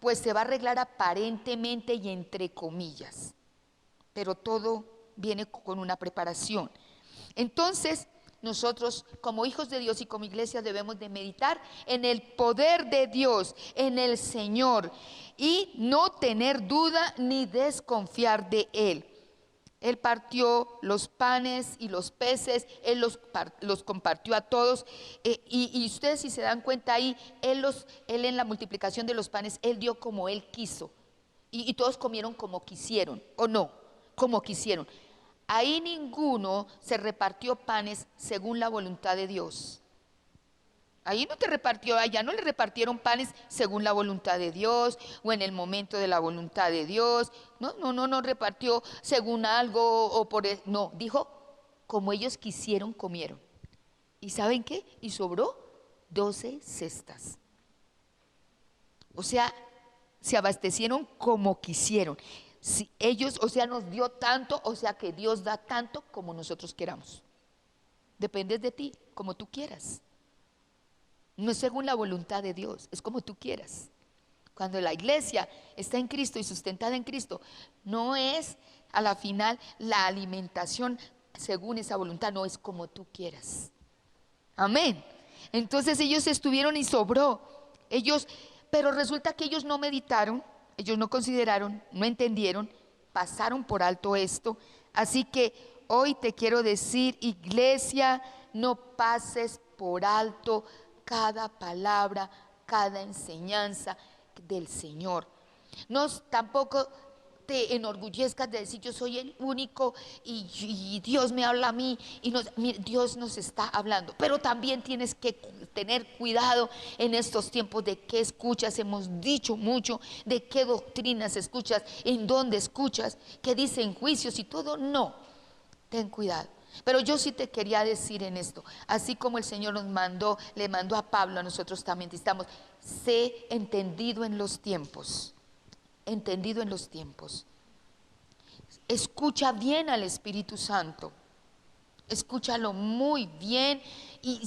pues se va a arreglar aparentemente y entre comillas, pero todo viene con una preparación. Entonces, nosotros como hijos de Dios y como iglesia debemos de meditar en el poder de Dios, en el Señor, y no tener duda ni desconfiar de Él. Él partió los panes y los peces, Él los compartió a todos, y ustedes si se dan cuenta ahí, él en la multiplicación de los panes, Él dio como Él quiso, y todos comieron como quisieron, o no, como quisieron. Ahí ninguno se repartió panes según la voluntad de Dios. Ahí no te repartió, allá no le repartieron panes según la voluntad de Dios o en el momento de la voluntad de Dios. No repartió según algo o no, dijo como ellos quisieron comieron. ¿Y saben qué? Y sobró 12 cestas. O sea, se abastecieron como quisieron. Si ellos, o sea, nos dio tanto, o sea que Dios da tanto como nosotros queramos. Depende de ti, como tú quieras. No es según la voluntad de Dios, es como tú quieras. Cuando la iglesia está en Cristo y sustentada en Cristo, no es a la final la alimentación según esa voluntad, no es como tú quieras. Amén. Entonces ellos estuvieron y sobró. Pero resulta que ellos no meditaron, ellos no consideraron, no entendieron, pasaron por alto esto. Así que hoy te quiero decir, iglesia, no pases por alto cada palabra, cada enseñanza del Señor. No, tampoco te enorgullezcas de decir yo soy el único y Dios me habla a mí y Dios nos está hablando, pero también tienes que tener cuidado en estos tiempos de qué escuchas. Hemos dicho mucho de qué doctrinas escuchas, en dónde escuchas, qué dicen juicios y todo. No, ten cuidado. Pero yo sí te quería decir en esto, así como el Señor nos mandó, le mandó a Pablo, a nosotros también estamos, sé entendido en los tiempos. Entendido en los tiempos. Escucha bien al Espíritu Santo. Escúchalo muy bien y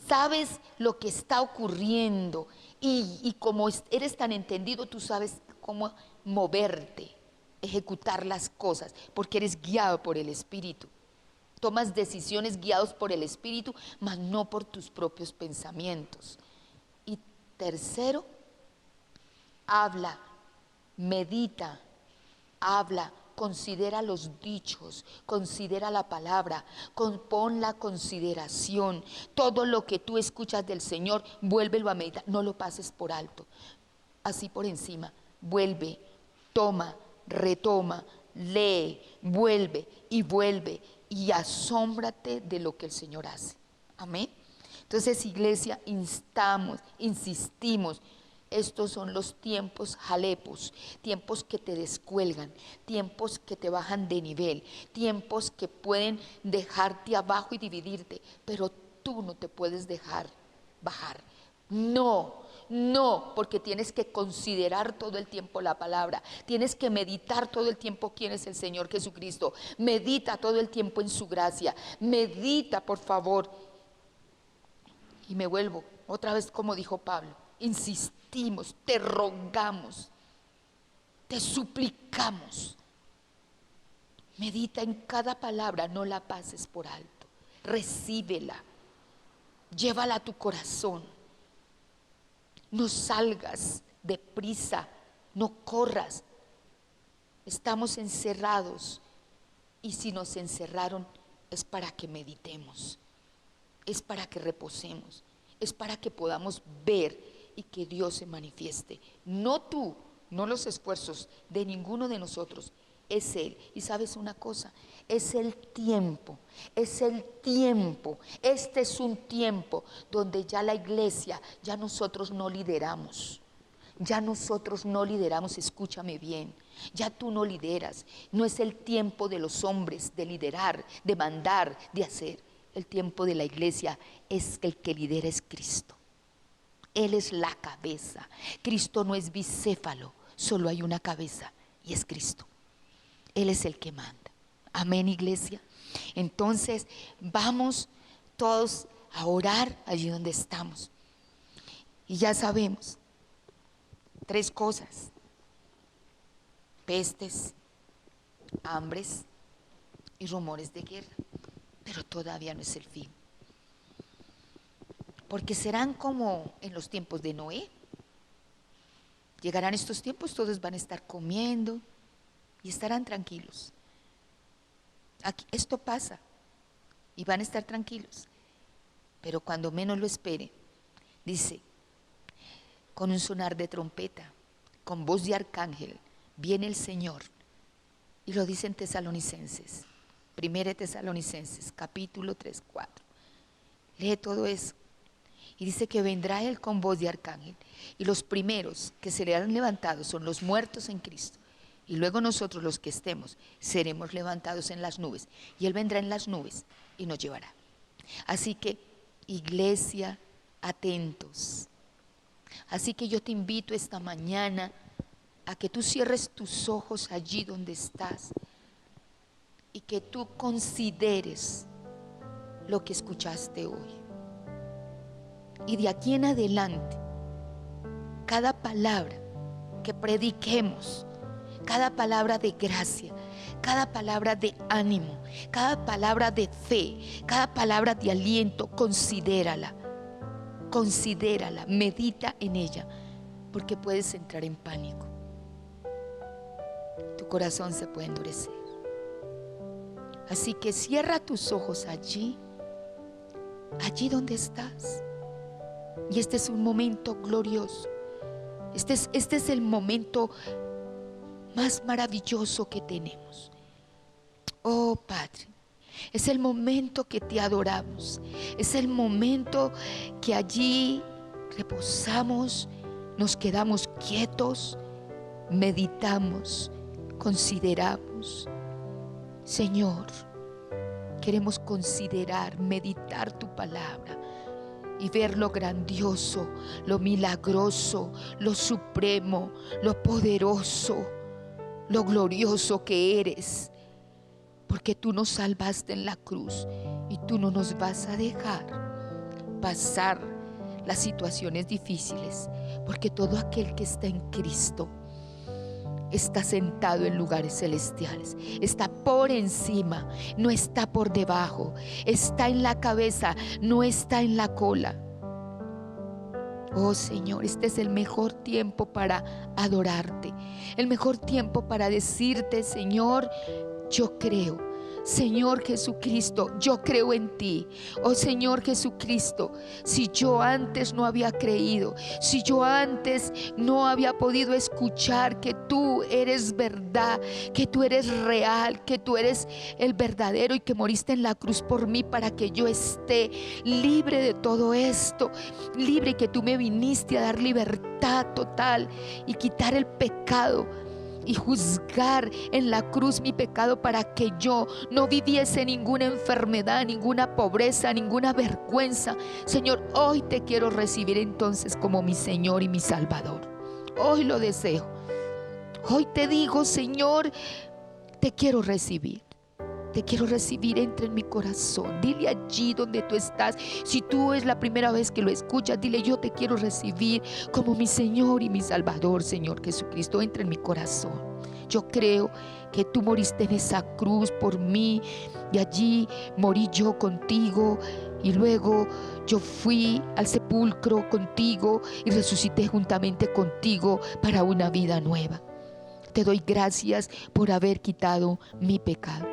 sabes lo que está ocurriendo. Y como eres tan entendido, tú sabes cómo moverte, ejecutar las cosas, porque eres guiado por el Espíritu. Tomas decisiones guiados por el Espíritu, mas no por tus propios pensamientos. Y tercero, habla. Medita, habla, considera los dichos, considera la palabra, pon la consideración. Todo lo que tú escuchas del Señor, vuélvelo a meditar, no lo pases por alto, así por encima. Vuelve, toma, retoma, lee, vuelve y asómbrate de lo que el Señor hace. Amén. Entonces, iglesia, insistimos. Estos son los tiempos jalepos, tiempos que te descuelgan, tiempos que te bajan de nivel, tiempos que pueden dejarte abajo y dividirte, pero tú no te puedes dejar bajar. No, porque tienes que considerar todo el tiempo la palabra, tienes que meditar todo el tiempo quién es el Señor Jesucristo, medita todo el tiempo en su gracia, medita por favor. Y me vuelvo otra vez como dijo Pablo, insistimos, te rogamos, te suplicamos. Medita en cada palabra, no la pases por alto. Recíbela, llévala a tu corazón. No salgas deprisa, no corras. Estamos encerrados y si nos encerraron es para que meditemos, es para que reposemos, es para que podamos ver y que Dios se manifieste. No tú, no los esfuerzos de ninguno de nosotros, es Él. Y sabes una cosa, es el tiempo, este es un tiempo donde ya la iglesia, ya nosotros no lideramos. Escúchame bien, ya tú no lideras, no es el tiempo de los hombres de liderar, de mandar, de hacer. El tiempo de la iglesia es que el que lidera es Cristo. Él es la cabeza. Cristo no es bicéfalo, solo hay una cabeza y es Cristo. Él es el que manda. Amén, iglesia. Entonces vamos todos a orar allí donde estamos. Y ya sabemos 3 cosas: pestes, hambres y rumores de guerra. Pero todavía no es el fin. Porque serán como en los tiempos de Noé. Llegarán estos tiempos, todos van a estar comiendo y estarán tranquilos. Esto pasa y van a estar tranquilos. Pero cuando menos lo espere, dice, con un sonar de trompeta, con voz de arcángel, viene el Señor. Y lo dicen Tesalonicenses, 1 Tesalonicenses, capítulo 3, 4. Lee todo eso. Y dice que vendrá Él con voz de arcángel. Y los primeros que serán levantados son los muertos en Cristo. Y luego nosotros los que estemos seremos levantados en las nubes. Y Él vendrá en las nubes y nos llevará. Así que, iglesia, atentos. Así que yo te invito esta mañana a que tú cierres tus ojos allí donde estás y que tú consideres lo que escuchaste hoy. Y de aquí en adelante, cada palabra que prediquemos cada palabra de gracia, cada palabra de ánimo, cada palabra de fe, cada palabra de aliento. Considérala, medita en ella, porque puedes entrar en pánico. Tu corazón se puede endurecer. Así que cierra tus ojos allí donde estás. Y este es un momento glorioso. Este es el momento más maravilloso que tenemos. Oh Padre, es el momento que te adoramos. Es el momento que allí reposamos, nos quedamos quietos, meditamos, consideramos. Señor, queremos considerar, meditar tu palabra y ver lo grandioso, lo milagroso, lo supremo, lo poderoso, lo glorioso que eres, porque tú nos salvaste en la cruz y tú no nos vas a dejar pasar las situaciones difíciles, porque todo aquel que está en Cristo está sentado en lugares celestiales, está por encima, no está por debajo, está en la cabeza, no está en la cola. Oh Señor, este es el mejor tiempo para adorarte, el mejor tiempo para decirte: Señor, yo creo. Señor Jesucristo, yo creo en ti. Oh Señor Jesucristo, si yo antes no había creído, si yo antes no había podido escuchar que tú eres verdad, que tú eres real, que tú eres el verdadero y que moriste en la cruz por mí para que yo esté libre de todo esto, libre, y que tú me viniste a dar libertad total y quitar el pecado y juzgar en la cruz mi pecado para que yo no viviese ninguna enfermedad, ninguna pobreza, ninguna vergüenza. Señor, hoy te quiero recibir entonces como mi Señor y mi Salvador. Hoy lo deseo. Hoy te digo: Señor, te quiero recibir. Te quiero recibir, entra en mi corazón. Dile allí donde tú estás. Si tú es la primera vez que lo escuchas, dile: yo te quiero recibir como mi Señor y mi Salvador. Señor Jesucristo, entra en mi corazón. Yo creo que tú moriste en esa cruz por mí y allí morí yo contigo, y luego yo fui al sepulcro contigo y resucité juntamente contigo para una vida nueva. Te doy gracias por haber quitado mi pecado.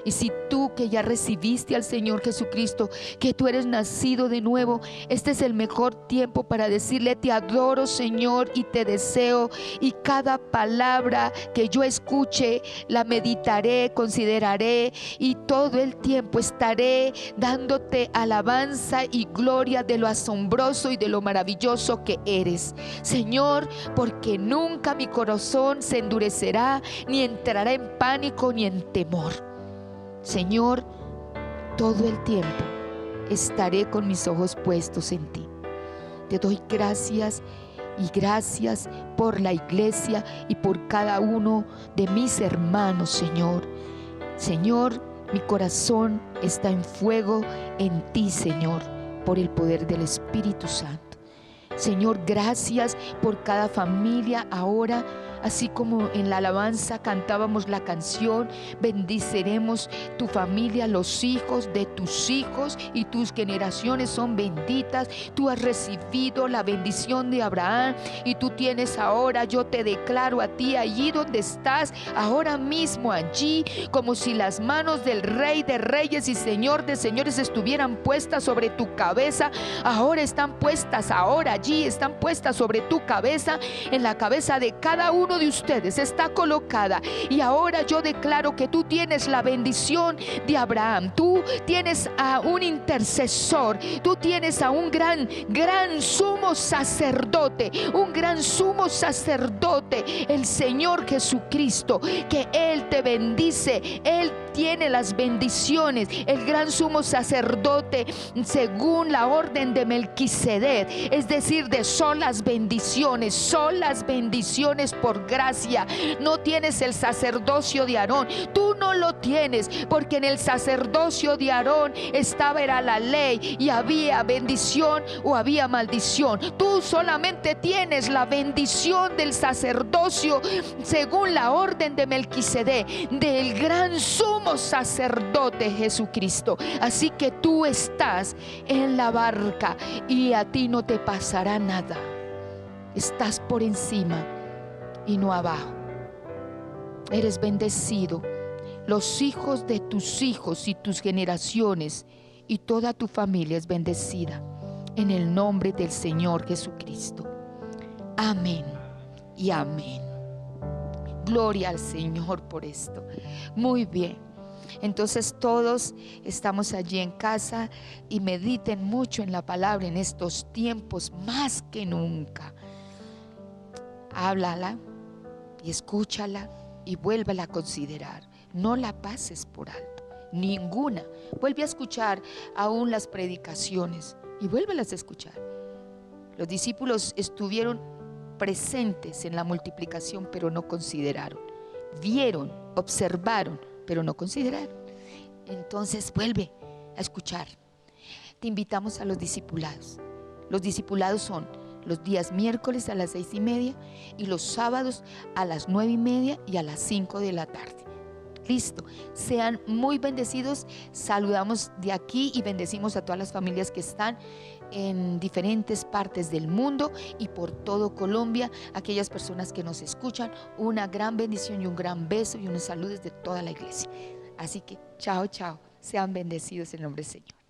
Y si tú que ya recibiste al Señor Jesucristo, que tú eres nacido de nuevo, este es el mejor tiempo para decirle: te adoro, Señor, y te deseo, y cada palabra que yo escuche la meditaré, consideraré, y todo el tiempo estaré dándote alabanza y gloria de lo asombroso y de lo maravilloso que eres, Señor, porque nunca mi corazón se endurecerá, ni entrará en pánico ni en temor. Señor, todo el tiempo estaré con mis ojos puestos en ti. Te doy gracias y gracias por la iglesia y por cada uno de mis hermanos, Señor. Señor, mi corazón está en fuego en ti, Señor, por el poder del Espíritu Santo. Señor, gracias por cada familia ahora. Así como en la alabanza cantábamos la canción: bendiceremos tu familia, los hijos de tus hijos, y tus generaciones son benditas. Tú has recibido la bendición de Abraham y tú tienes ahora, yo te declaro a ti allí donde estás, ahora mismo allí, como si las manos del Rey de Reyes y Señor de Señores estuvieran puestas sobre tu cabeza. Ahora están puestas, ahora allí están puestas sobre tu cabeza, en la cabeza de cada uno de ustedes está colocada. Y ahora yo declaro que tú tienes la bendición de Abraham. Tú tienes a un intercesor, tú tienes a un gran sumo sacerdote, un gran sumo sacerdote, el Señor Jesucristo, que Él te bendice, Él tiene las bendiciones. El gran sumo sacerdote, según la orden de Melquisedec, es decir, de solas bendiciones por gracia. No tienes el sacerdocio de Aarón, tú no lo tienes, porque en el sacerdocio de Aarón era la ley y había bendición o había maldición. Tú solamente tienes la bendición del sacerdocio según la orden de Melquisedec, del gran sumo sacerdote Jesucristo. Así que tú estás en la barca y a ti no te pasará nada. Estás por encima y no abajo. Eres bendecido. Los hijos de tus hijos y tus generaciones y toda tu familia es bendecida en el nombre del Señor Jesucristo. Amén y amén. Gloria al Señor por esto. Muy bien. Entonces todos estamos allí en casa y mediten mucho en la palabra en estos tiempos más que nunca. Háblala y escúchala y vuélvala a considerar. No la pases por alto, ninguna. Vuelve a escuchar aún las predicaciones y vuélvelas a escuchar. Los discípulos estuvieron presentes en la multiplicación, pero no consideraron. Vieron, observaron, pero no consideraron. Entonces vuelve a escuchar. Te invitamos a los discipulados. Los discipulados son los días miércoles a las 6:30 y los sábados a las 9:30 y a las 5 de la tarde. Listo, sean muy bendecidos. Saludamos de aquí y bendecimos a todas las familias que están en diferentes partes del mundo y por todo Colombia. Aquellas personas que nos escuchan, una gran bendición y un gran beso y unos saludos de toda la iglesia. Así que chao, chao, sean bendecidos en el nombre del Señor.